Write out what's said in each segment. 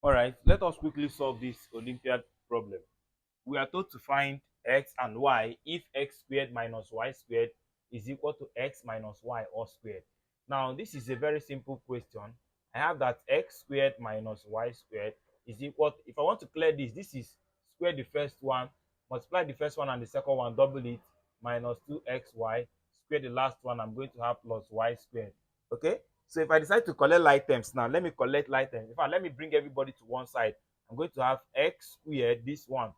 All right, let us quickly solve this Olympiad problem. We are told to find x and y if x squared minus y squared is equal to x minus y all squared. Now, this is a very simple question. I have that x squared minus y squared is equal to, if I want to clear this is square the first one, multiply the first one and the second one, double it, minus 2xy, square the last one, I'm going to have plus y squared. Okay? So if I decide to collect like terms now, let me collect like terms. In fact, let me bring everybody to one side. I'm going to have x squared, this one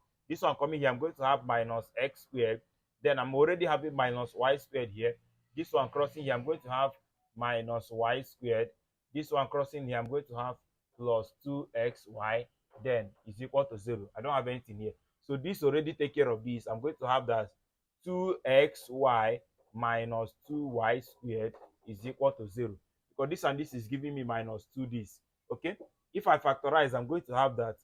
coming here, I'm going to have minus x squared. Then I'm already having minus y squared here. This one crossing here, I'm going to have minus y squared. This one crossing here, I'm going to have plus 2xy. Then is equal to 0. I don't have anything here. So this already take care of this. I'm going to have that 2xy minus 2y squared is equal to 0. Because this and this is giving me minus 2 this. Okay? If I factorize, I'm going to have that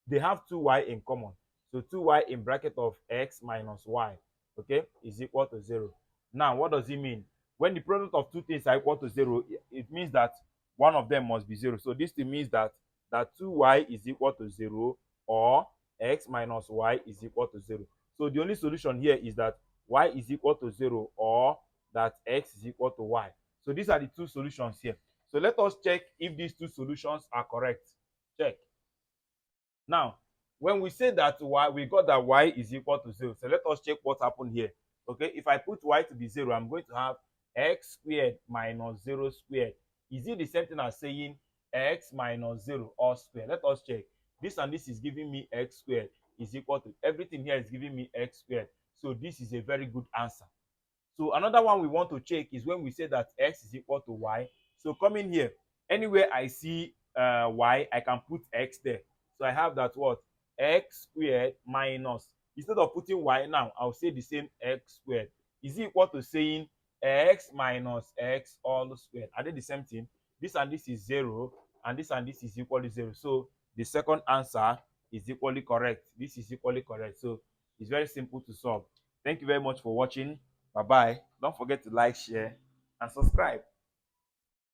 they have 2y in common. So 2y in bracket of x minus y, okay, is equal to 0. Now, what does it mean? When the product of two things are equal to 0, it means that one of them must be 0. So this means that 2y is equal to 0 or x minus y is equal to 0. So the only solution here is that y is equal to 0 or that x is equal to y. So these are the two solutions here. So let us check if these two solutions are correct. Check. Now, when we say that y, we got that y is equal to 0. So let us check what happened here. Okay, if I put y to be 0, I'm going to have x squared minus 0 squared. Is it the same thing as saying x minus 0 all squared? Let us check. This and this is giving me x squared is equal to, everything here is giving me x squared. So this is a very good answer. So another one we want to check is when we say that x is equal to y. So come in here. Anywhere I see y, I can put x there. So I have that what? X squared minus. Instead of putting y now, I'll say the same x squared. Is it equal to saying x minus x all squared? Are they the same thing? This and this is 0, and this is equal to 0. So the second answer is equally correct. This is equally correct. So it's very simple to solve. Thank you very much for watching. Bye bye. Don't forget to like, share, and subscribe.